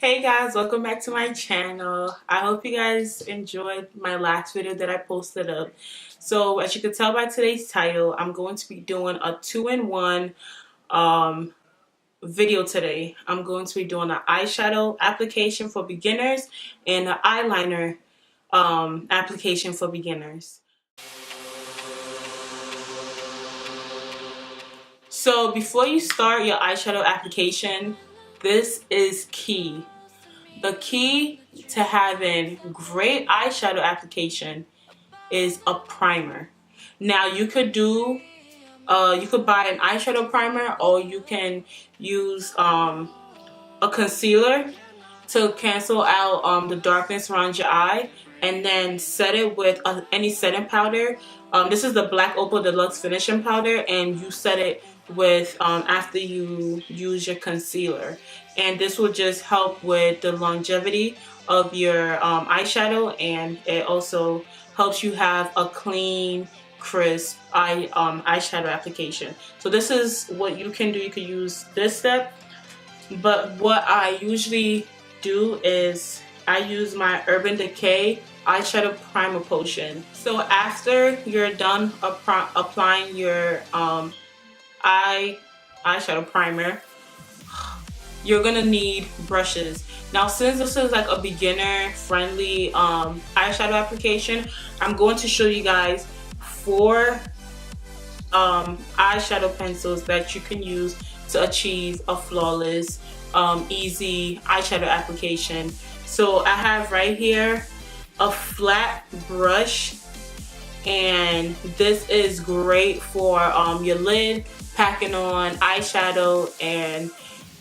Hey guys, welcome back to my channel. I hope you guys enjoyed my last video that I posted up. So as you can tell by today's title, I'm going to be doing a 2-in-1 video today. I'm going to be doing an eyeshadow application for beginners and an eyeliner application for beginners. So before you start your eyeshadow application, this is key. The key to having great eyeshadow application is a primer. Now you could buy an eyeshadow primer, or you can use a concealer to cancel out the darkness around your eye, and then set it with any setting powder. This is the Black Opal Deluxe Finishing Powder, and you set it with after you use your concealer, and this will just help with the longevity of your eyeshadow, and it also helps you have a clean, crisp eyeshadow application. So this is what you can do. You can use this step, but what I usually do is I use my Urban Decay eyeshadow primer potion. So after you're done applying your eyeshadow primer, you're gonna need brushes. Now since this is like a beginner friendly eyeshadow application, I'm going to show you guys 4 eyeshadow pencils that you can use to achieve a flawless easy eyeshadow application. So I have right here a flat brush, and this is great for your lid, packing on eyeshadow, and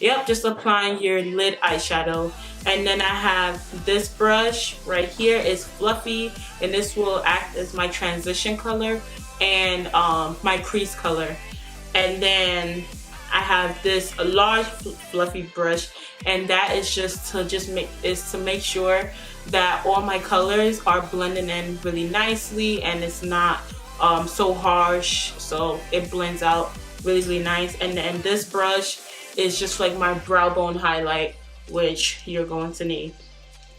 yep, just applying your lid eyeshadow. And then I have this brush right here. It's fluffy, and this will act as my transition color and my crease color. And then I have this large fluffy brush, and that is just to make sure that all my colors are blending in really nicely, and it's not so harsh, so it blends out really nice. And then this brush is just like my brow bone highlight, which you're going to need.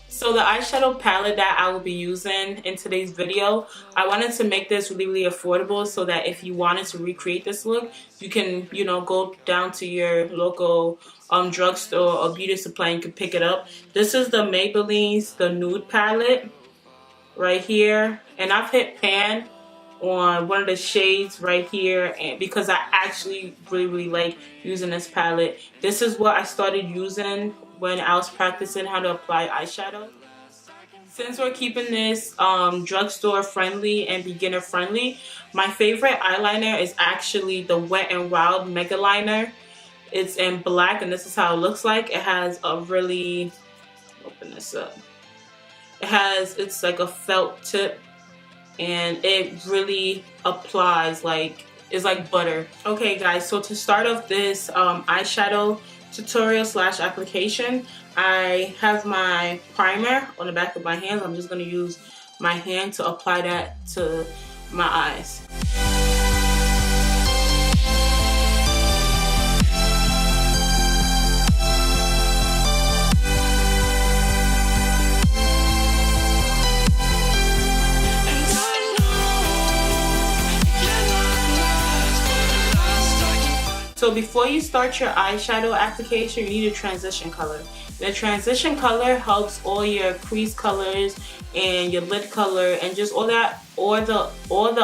So the eyeshadow palette that I will be using in today's video, I wanted to make this really affordable, so that if you wanted to recreate this look, you can, you know, go down to your local drugstore or beauty supply and you can pick it up. This is the Maybelline's the Nude palette right here, and I've hit pan on one of the shades right here, and because I actually really like using this palette. This is what I started using when I was practicing how to apply eyeshadow. Since we're keeping this drugstore friendly and beginner friendly, my favorite eyeliner is actually the Wet n Wild Mega Liner. It's in black, and this is how it looks like. It has a really, open this up, it's like a felt tip, and it really applies like it's like butter. Okay guys, so to start off this eyeshadow tutorial / application, I have my primer on the back of my hands. I'm just going to use my hand to apply that to my eyes. So before you start your eyeshadow application, you need a transition color. The transition color helps all your crease colors and your lid color and just all the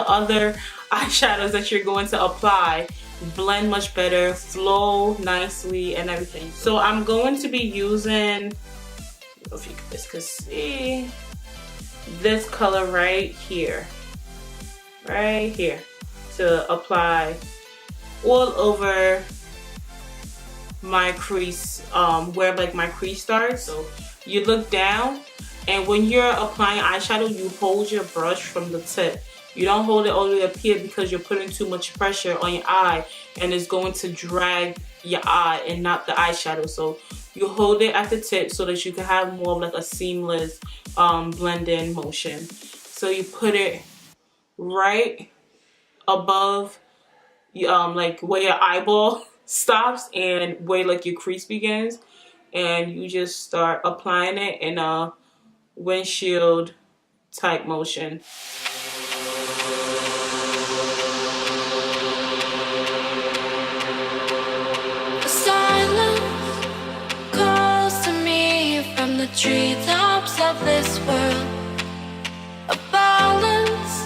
other eyeshadows that you're going to apply blend much better, flow nicely, and everything. So I'm going to be using, I don't know if you guys can see, this color right here to apply all over my crease, where like my crease starts. So you look down, and when you're applying eyeshadow, you hold your brush from the tip. You don't hold it all the way up here, because you're putting too much pressure on your eye, and it's going to drag your eye and not the eyeshadow. So you hold it at the tip so that you can have more of like a seamless blend-in motion. So you put it right above like where your eyeball stops and where like your crease begins. and you just start applying it in a windshield type motion. Silence calls to me from the treetops of this world. A balance,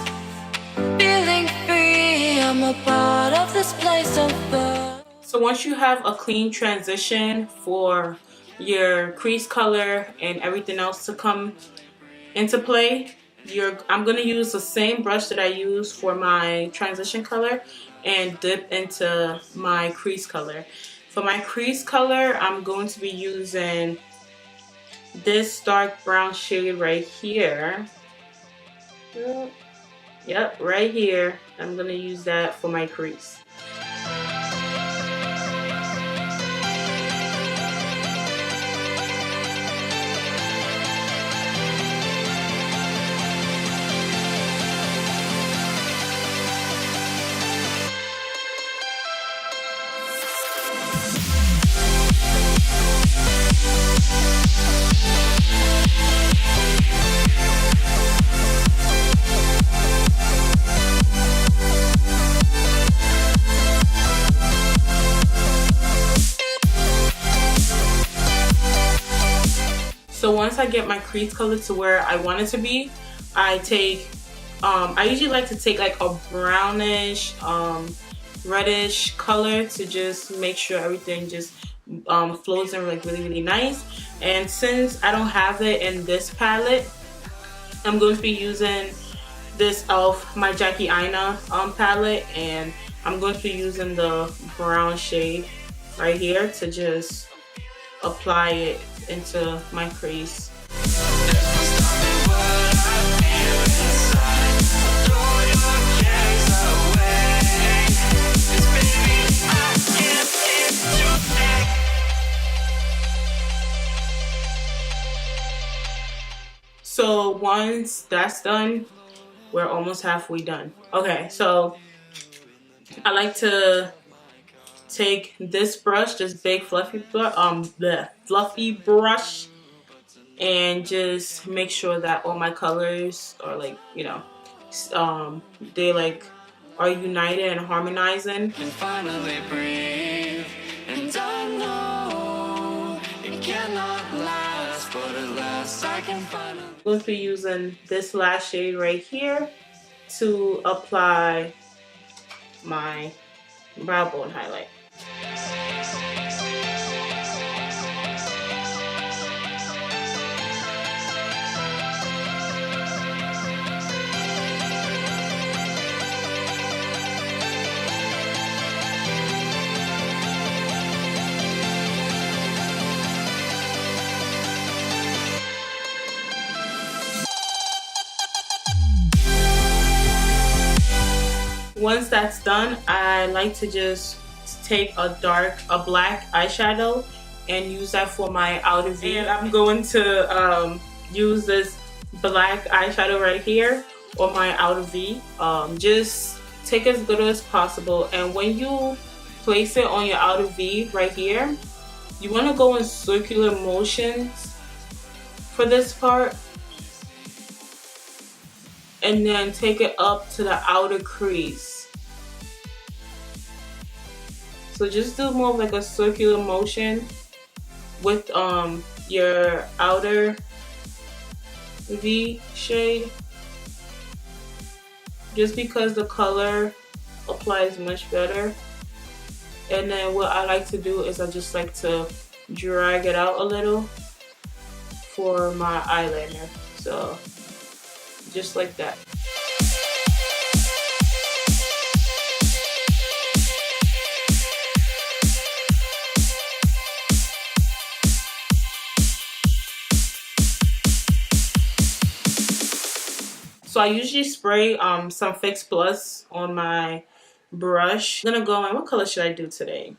feeling free. I'm a part of this place of birth. So once you have a clean transition for your crease color and everything else to come into play, I'm going to use the same brush that I use for my transition color and dip into my crease color. For my crease color, I'm going to be using this dark brown shade right here. Yep, right here. I'm going to use that for my crease. So once I get my crease color to where I want it to be, I take, I usually like to take like a brownish, reddish color to just make sure everything just flows in like really nice. And since I don't have it in this palette, I'm going to be using this e.l.f. My Jackie Aina palette, and I'm going to be using the brown shade right here to just apply it into my crease. So once that's done, we're almost halfway done. Okay, so I like to take this brush, this big fluffy brush, and just make sure that all my colors are like, you know, they like are united and harmonizing. And finally breathe, and I know it cannot last, but at last I can finally. I'm going to be using this last shade right here to apply my brow bone highlight. Once that's done, I like to just take a black eyeshadow and use that for my outer V. And I'm going to use this black eyeshadow right here on my outer V. Just take as good as possible, and when you place it on your outer V right here, you want to go in circular motions for this part, and then take it up to the outer crease. So just do more of like a circular motion with your outer V shade, just because the color applies much better. And then what I like to do is I just like to drag it out a little for my eyeliner. So just like that. So I usually spray some Fix Plus on my brush. I'm gonna go in, what color should I do today?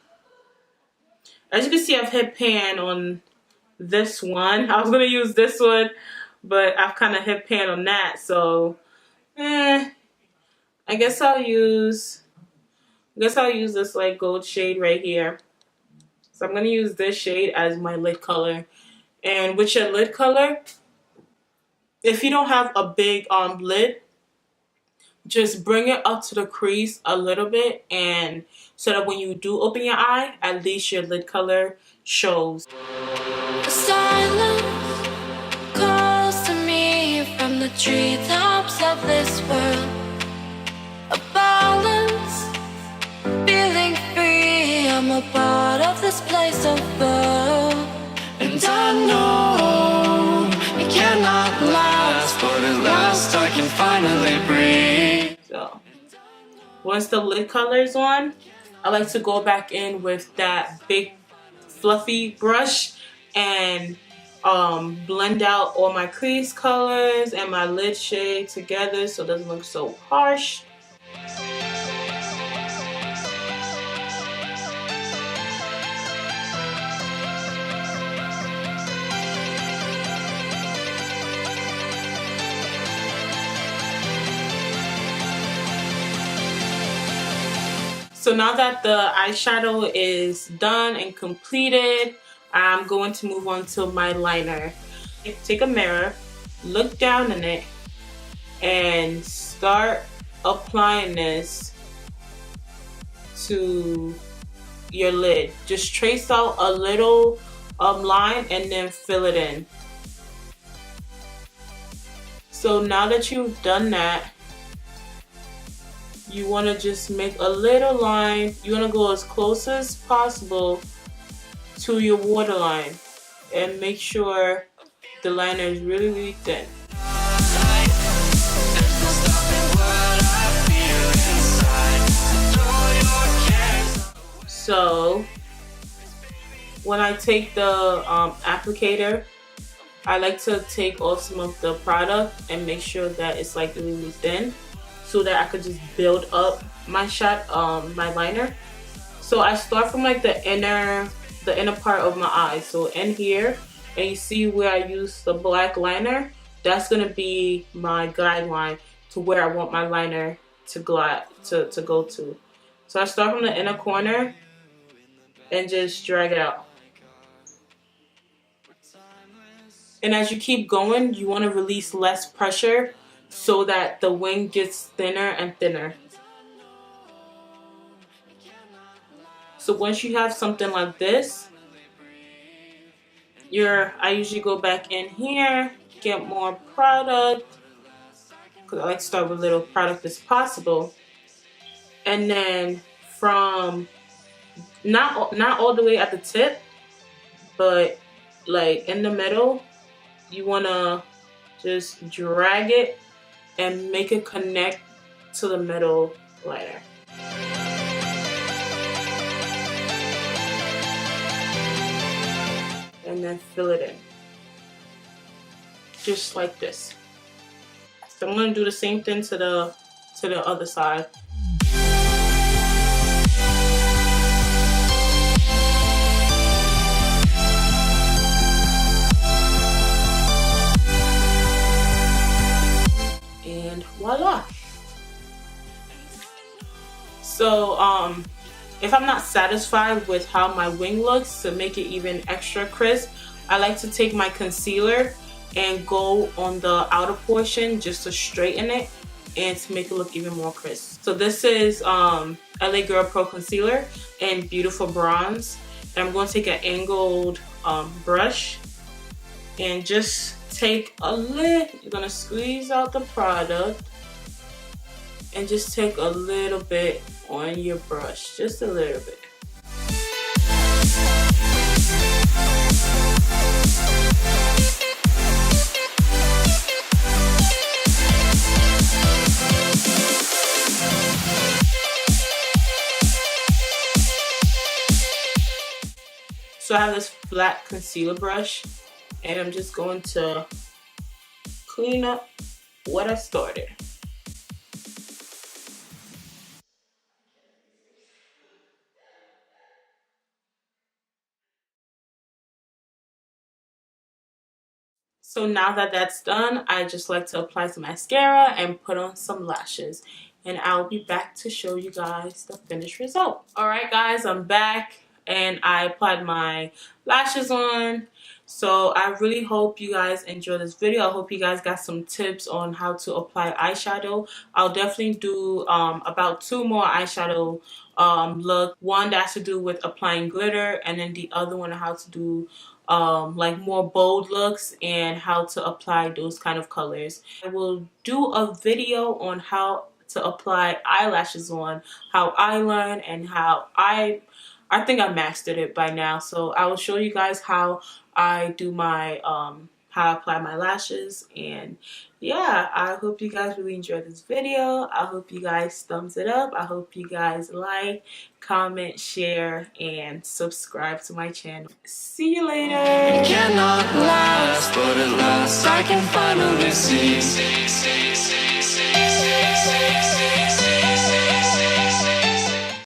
As you can see, I've hit pan on this one. I was gonna use this one, but I've kind of hit pan on that. So, I guess I'll use this like gold shade right here. So I'm going to use this shade as my lid color. And with your lid color, if you don't have a big lid, just bring it up to the crease a little bit, and so that when you do open your eye, at least your lid color shows. The silence calls to me from the treetops of this world. A balance, feeling free. I'm a part of this place of love. And I know it cannot last, but at last I can finally breathe. So once the lid color is on, I like to go back in with that big fluffy brush and blend out all my crease colors and my lid shade together so it doesn't look so harsh. So now that the eyeshadow is done and completed, I'm going to move on to my liner. Take a mirror, look down in it, and start applying this to your lid. Just trace out a little line and then fill it in. So now that you've done that, you want to just make a little line. You want to go as close as possible to your waterline and make sure the liner is really, really thin. So when I take the applicator, I like to take off some of the product and make sure that it's like really thin, so that I could just build up my my liner. So I start from like the inner part of my eye. So in here, and you see where I use the black liner, that's gonna be my guideline to where I want my liner to go to. So I start from the inner corner and just drag it out. And as you keep going, you want to release less pressure so that the wing gets thinner and thinner. So once you have something like this, I usually go back in here, get more product, because I like to start with little product as possible. And then from, not all the way at the tip, but like in the middle, you want to just drag it and make it connect to the middle liner. And then fill it in. Just like this. So I'm going to do the same thing to the other side. And voila. So if I'm not satisfied with how my wing looks, to make it even extra crisp, I like to take my concealer and go on the outer portion just to straighten it and to make it look even more crisp. So this is LA Girl Pro Concealer in Beautiful Bronze. And I'm going to take an angled brush and just take a little, you're going to squeeze out the product and just take a little bit on your brush, just a little bit. So I have this flat concealer brush and I'm just going to clean up what I started. So now that that's done, I just like to apply some mascara and put on some lashes. And I'll be back to show you guys the finished result. Alright guys, I'm back. and I applied my lashes on. So I really hope you guys enjoyed this video. I hope you guys got some tips on how to apply eyeshadow. I'll definitely do about 2 more eyeshadow look. One that has to do with applying glitter, and then the other one on how to do like more bold looks and how to apply those kind of colors. I will do a video on how to apply eyelashes on, how I learned, and how I think I mastered it by now. So I will show you guys how I do my how I apply my lashes. And yeah, I hope you guys really enjoyed this video. I hope you guys thumbs it up. I hope you guys like, comment, share, and subscribe to my channel. See you later. It cannot last, but at last I can finally see.